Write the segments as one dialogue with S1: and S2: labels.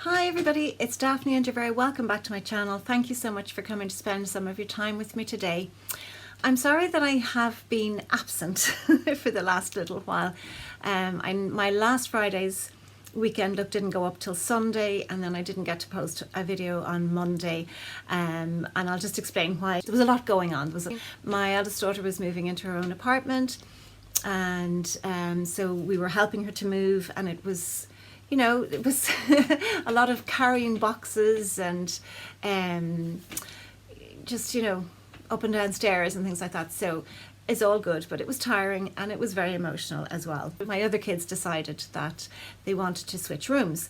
S1: Hi everybody, it's Daphne and you're very welcome back to my channel. Thank you so much for coming to spend some of your time with me today. I'm sorry that I have been absent for the last little while. My last Friday's weekend look didn't go up till Sunday, and then I didn't get to post a video on Monday, and I'll just explain why. There was a lot going on. My eldest daughter was moving into her own apartment, and so we were helping her to move, and it was, you know, it was a lot of carrying boxes and just, you know, up and down stairs and things like that. So it's all good, but it was tiring and it was very emotional as well. My other kids decided that they wanted to switch rooms.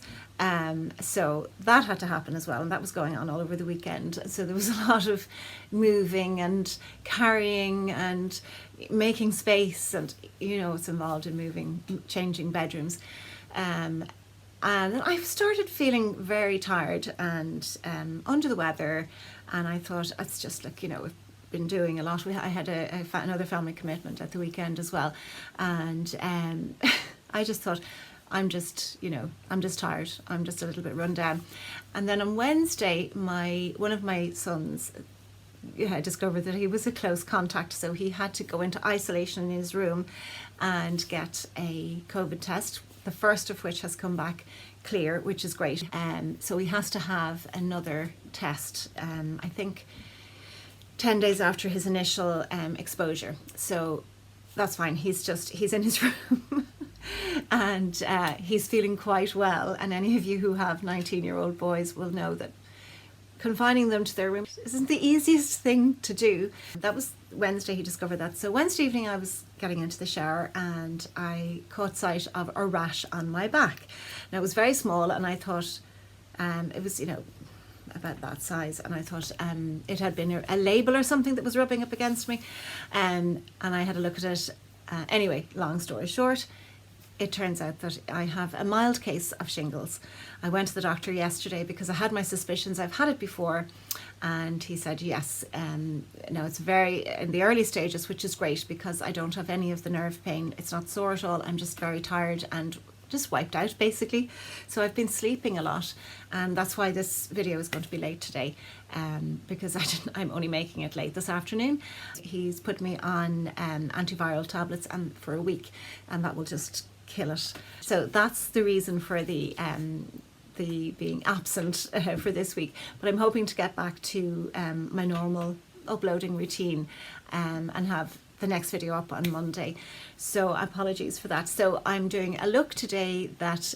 S1: So that had to happen as well, and that was going on all over the weekend. So there was a lot of moving and carrying and making space, and you know, it's involved in moving, changing bedrooms. And I started feeling very tired and under the weather, and I thought, it's just like, you know, we've been doing a lot. I had another family commitment at the weekend as well, and I just thought, I'm just tired. I'm just a little bit run down. And then on Wednesday, one of my sons discovered that he was a close contact, so he had to go into isolation in his room and get a COVID test, the first of which has come back clear, which is great. So he has to have another test, I think 10 days after his initial exposure. So that's fine. He's in his room and he's feeling quite well. And any of you who have 19-year-old boys will know that confining them to their room isn't the easiest thing to do. That was Wednesday he discovered that. So Wednesday evening I was getting into the shower and I caught sight of a rash on my back. Now it was very small, and I thought it was, you know, about that size, and I thought it had been a label or something that was rubbing up against me, and I had a look at it. Anyway, long story short, it turns out that I have a mild case of shingles. I went to the doctor yesterday because I had my suspicions. I've had it before, and he said yes. Now it's very in the early stages, which is great because I don't have any of the nerve pain. It's not sore at all. I'm just very tired and just wiped out basically. So I've been sleeping a lot, and that's why this video is going to be late today, because I'm only making it late this afternoon. He's put me on antiviral tablets and for a week, and that will just kill it. So that's the reason for the being absent for this week, but I'm hoping to get back to my normal uploading routine and have the next video up on Monday. So apologies for that. So I'm doing a look today that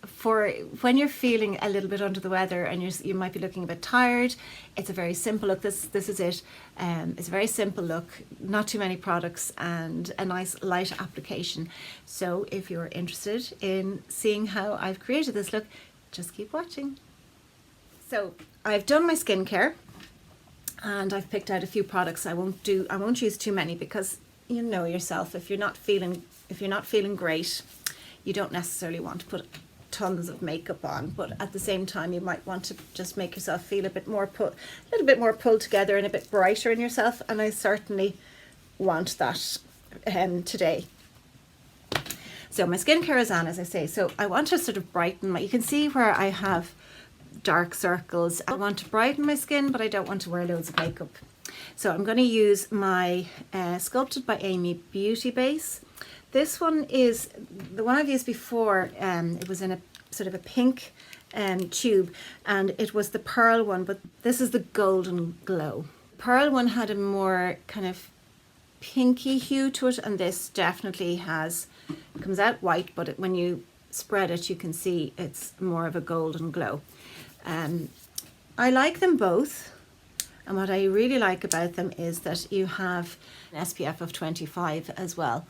S1: for when you're feeling a little bit under the weather and you might be looking a bit tired. It's a very simple look. This is it. It's a very simple look, not too many products, and a nice light application. So if you're interested in seeing how I've created this look, just keep watching. So I've done my skincare, and I've picked out a few products. I won't use too many because you know yourself, if you're not feeling great, you don't necessarily want to put tons of makeup on, but at the same time you might want to just make yourself feel a little bit more pulled together and a bit brighter in yourself, and I certainly want that today. So my skincare is on, as I say. So I want to sort of brighten you can see where I have dark circles. I want to brighten my skin, but I don't want to wear loads of makeup. So I'm going to use my Sculpted by Aimee Beauty Base. This one is the one I've used before. It was in a sort of a pink tube, and it was the pearl one, but this is the Golden Glow. Pearl one had a more kind of pinky hue to it, and this definitely comes out white, but when you spread it you can see it's more of a golden glow. I like them both, and what I really like about them is that you have an SPF of 25 as well.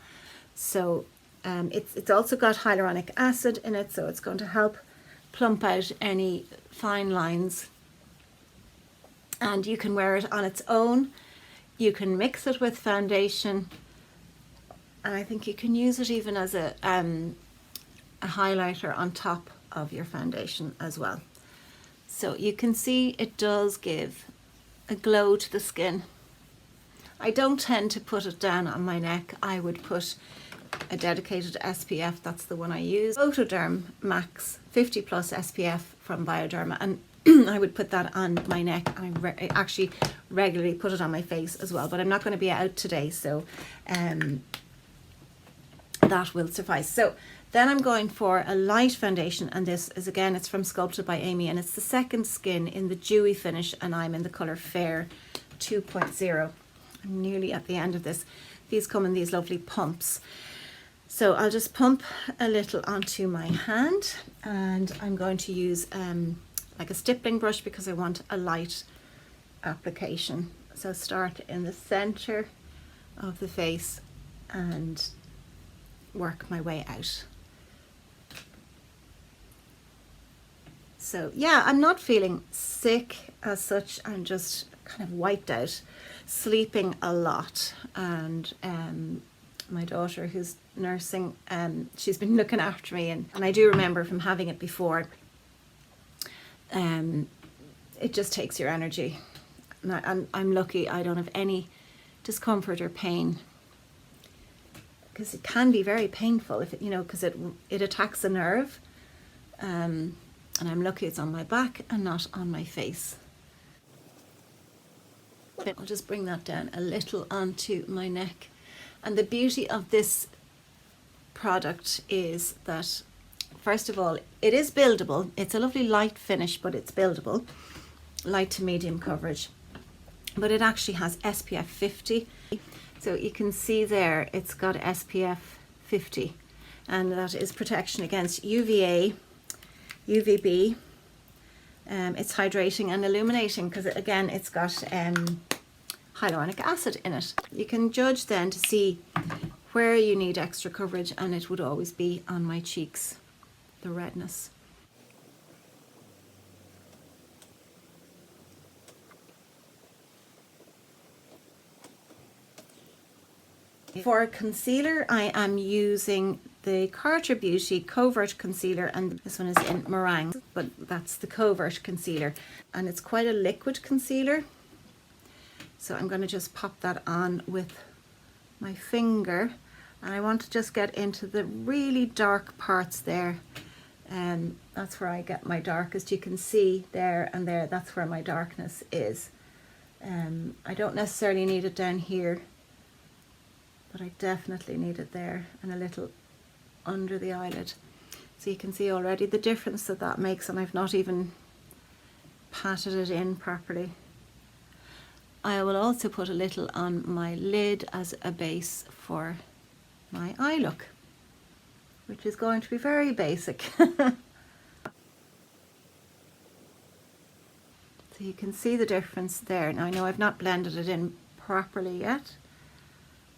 S1: So it's also got hyaluronic acid in it, so it's going to help plump out any fine lines. And you can wear it on its own, you can mix it with foundation, and I think you can use it even as a highlighter on top of your foundation as well. So you can see it does give a glow to the skin. I don't tend to put it down on my neck. I would put a dedicated SPF. That's the one I use. Photoderm Max 50 plus SPF from Bioderma, and I would put that on my neck, and I actually regularly put it on my face as well, but I'm not going to be out today, so that will suffice. So then I'm going for a light foundation, and this is, again, it's from Sculpted by Aimee, and it's the Second Skin in the Dewy finish, and I'm in the colour Fair 2.0. I'm nearly at the end of this. These come in these lovely pumps. So I'll just pump a little onto my hand, and I'm going to use like a stippling brush because I want a light application. So start in the center of the face and work my way out. So yeah, I'm not feeling sick as such. I'm just kind of wiped out, sleeping a lot, and my daughter, who's nursing, she's been looking after me, and I do remember from having it before, it just takes your energy, and I'm lucky I don't have any discomfort or pain, because it can be very painful if it, you know, because it attacks a nerve, and I'm lucky it's on my back and not on my face. I'll just bring that down a little onto my neck. And the beauty of this product is that, first of all, it is buildable. It's a lovely light finish, but it's buildable, light to medium coverage. But it actually has SPF 50. So you can see there, it's got SPF 50, and that is protection against UVA, UVB. It's hydrating and illuminating because, again, it's got hyaluronic acid in it. You can judge then to see where you need extra coverage, and it would always be on my cheeks, the redness. For concealer, I am using the Carter Beauty Covert concealer, and this one is in Meringue, but that's the Covert concealer, and it's quite a liquid concealer. So I'm going to just pop that on with my finger, and I want to just get into the really dark parts there, and that's where I get my darkest. You can see there and there, that's where my darkness is. I don't necessarily need it down here, but I definitely need it there, and a little under the eyelid. So you can see already the difference that that makes, and I've not even patted it in properly. I will also put a little on my lid as a base for my eye look, which is going to be very basic. So you can see the difference there. Now I know I've not blended it in properly yet,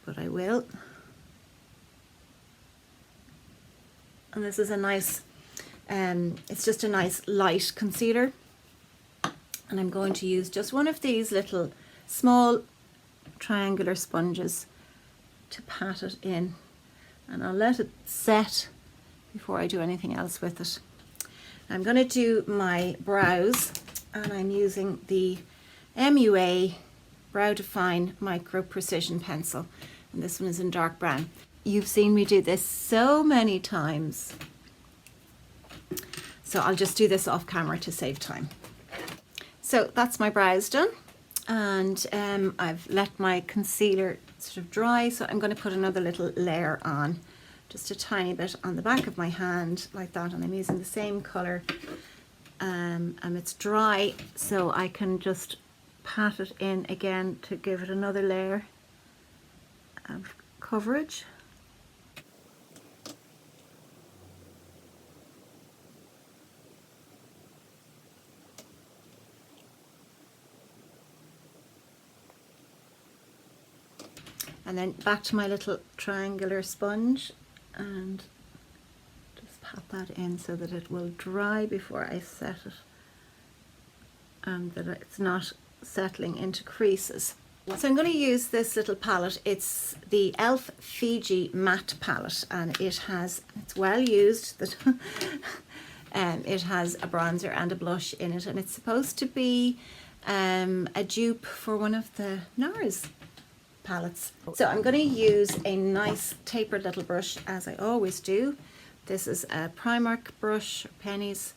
S1: but I will. And this is a nice, it's just a nice light concealer. And I'm going to use just one of these little small triangular sponges to pat it in. And I'll let it set before I do anything else with it. I'm going to do my brows, and I'm using the MUA Brow Define Micro Precision Pencil. And this one is in dark brown. You've seen me do this so many times, so I'll just do this off camera to save time. So that's my brows done, and I've let my concealer sort of dry, so I'm going to put another little layer on, just a tiny bit on the back of my hand like that, and I'm using the same colour, and it's dry, so I can just pat it in again to give it another layer of coverage. And then back to my little triangular sponge, and just pat that in so that it will dry before I set it, and that it's not settling into creases. So I'm going to use this little palette. It's the e.l.f. Fiji Matt palette, and it's well used. It has a bronzer and a blush in it, and it's supposed to be a dupe for one of the NARS palettes. So I'm going to use a nice tapered little brush, as I always do. This is a Primark brush, pennies,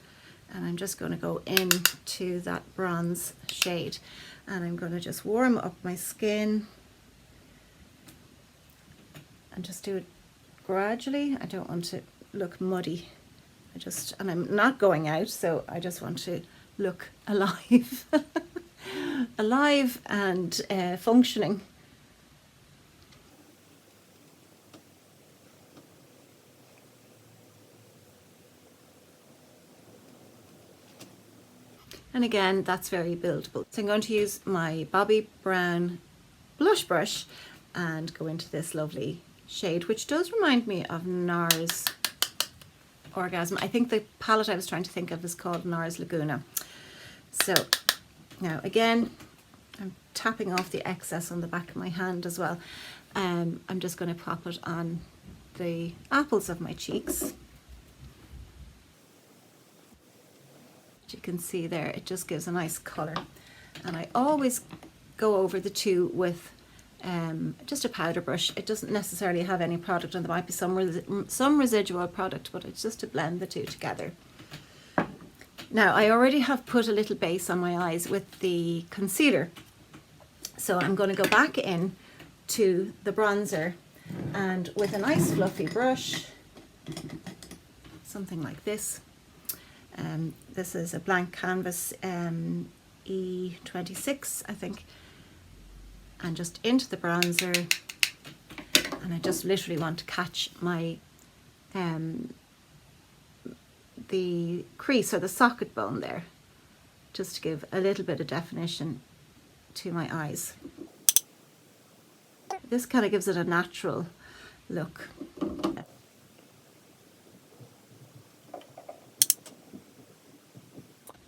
S1: and I'm just going to go into that bronze shade, and I'm going to just warm up my skin and just do it gradually. I don't want to look muddy. And I'm not going out, so I just want to look alive. Alive and functioning. And again, that's very buildable. So I'm going to use my Bobbi Brown blush brush and go into this lovely shade, which does remind me of NARS Orgasm. I think the palette I was trying to think of is called NARS Laguna. So now again, I'm tapping off the excess on the back of my hand as well. I'm just going to pop it on the apples of my cheeks. You can see there, it just gives a nice colour, and I always go over the two with just a powder brush. It doesn't necessarily have any product on. There might be some residual product, but it's just to blend the two together. Now I already have put a little base on my eyes with the concealer, so I'm going to go back in to the bronzer, and with a nice fluffy brush, something like this. This is a blank canvas E26, I think, and just into the bronzer, and I just literally want to catch my the crease or the socket bone there, just to give a little bit of definition to my eyes. This kind of gives it a natural look.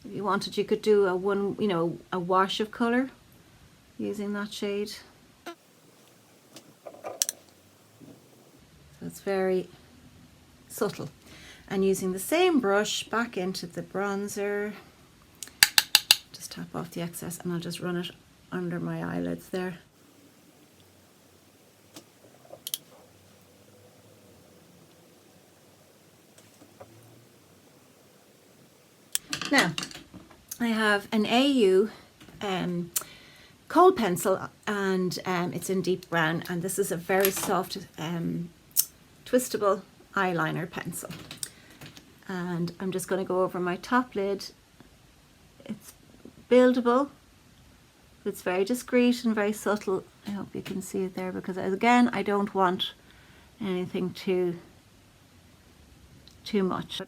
S1: If you wanted, you could do a wash of colour using that shade. So it's very subtle. And using the same brush back into the bronzer, just tap off the excess, and I'll just run it under my eyelids there. Now, I have an AU Kohl pencil, and it's in deep brown, and this is a very soft twistable eyeliner pencil, and I'm just going to go over my top lid. It's buildable, it's very discreet and very subtle. I hope you can see it there, because again, I don't want anything too much.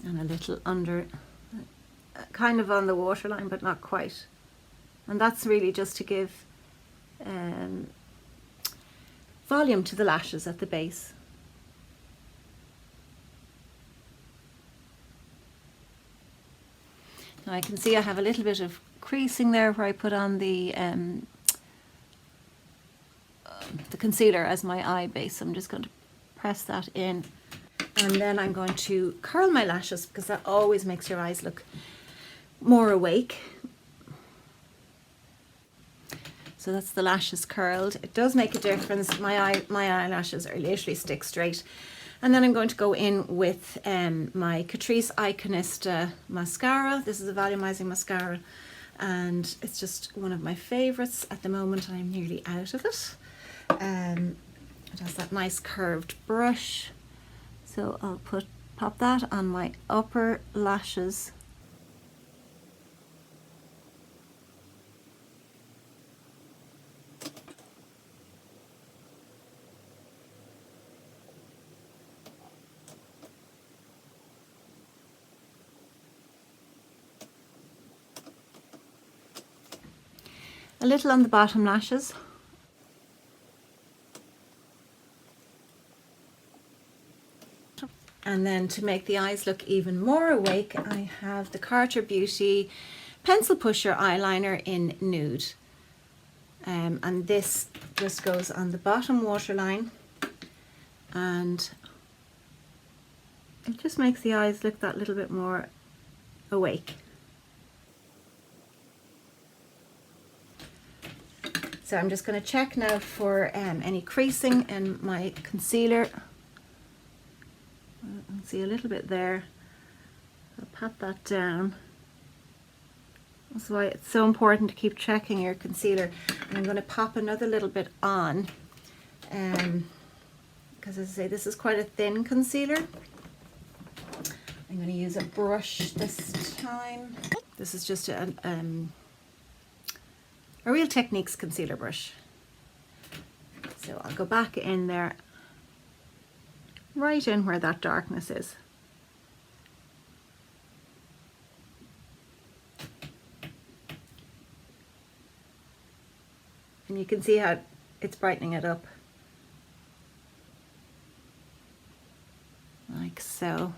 S1: And a little under, kind of on the waterline, but not quite. And that's really just to give volume to the lashes at the base. Now I can see I have a little bit of creasing there where I put on the concealer as my eye base. I'm just going to press that in. And then I'm going to curl my lashes, because that always makes your eyes look more awake. So that's the lashes curled. It does make a difference. My eyelashes are literally stick straight. And then I'm going to go in with my Catrice Eyeconista mascara. This is a volumizing mascara, and it's just one of my favorites at the moment, and I'm nearly out of it. It has that nice curved brush. So I'll pop that on my upper lashes. A little on the bottom lashes. And then to make the eyes look even more awake, I have the Carter Beauty Pencil Pusher Eyeliner in Nude. And this just goes on the bottom waterline, and It just makes the eyes look that little bit more awake. So I'm just going to check now for any creasing in my concealer. I can see a little bit there. I'll pat that down. That's why it's so important to keep checking your concealer. And I'm going to pop another little bit on, because as I say, this is quite a thin concealer. I'm going to use a brush this time. This is just a Real Techniques concealer brush. So I'll go back in there, right in where that darkness is. And you can see how it's brightening it up. Like so.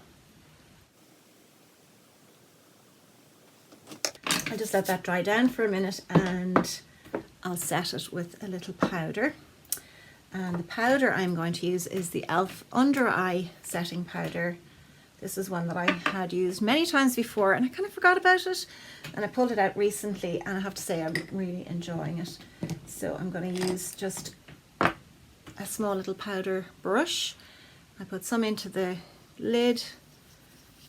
S1: I'll just let that dry down for a minute and I'll set it with a little powder. And the powder I'm going to use is the e.l.f. Under Eye Setting Powder. This is one that I had used many times before and I kind of forgot about it. And I pulled it out recently and I have to say I'm really enjoying it. So I'm going to use just a small little powder brush. I put some into the lid,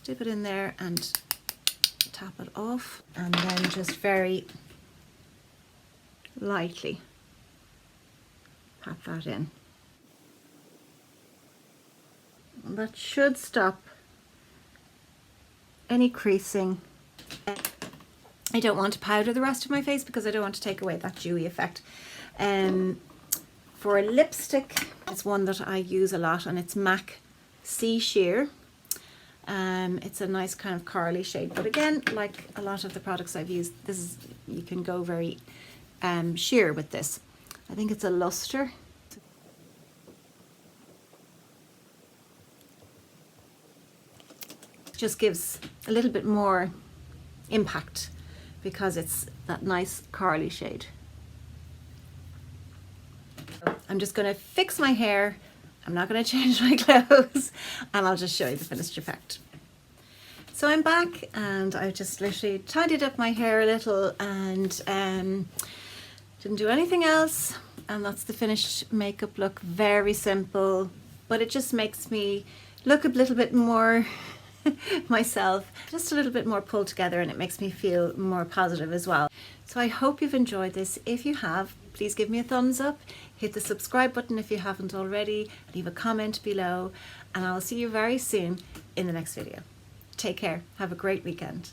S1: dip it in there and tap it off, and then just very lightly pat that in. And that should stop any creasing. I don't want to powder the rest of my face because I don't want to take away that dewy effect. For a lipstick, it's one that I use a lot and it's MAC Sea Sheer. It's a nice kind of corally shade, but again, like a lot of the products I've used, this is, you can go very sheer with this. I think it's a lustre. Just gives a little bit more impact because it's that nice corally shade. I'm just going to fix my hair. I'm not going to change my clothes and I'll just show you the finished effect. So I'm back and I just literally tidied up my hair a little and didn't do anything else, and that's the finished makeup look. Very simple, but it just makes me look a little bit more myself, just a little bit more pulled together, and it makes me feel more positive as well. So I hope you've enjoyed this. If you have, please give me a thumbs up, hit the subscribe button if you haven't already, leave a comment below, and I'll see you very soon in the next video. Take care. Have a great weekend.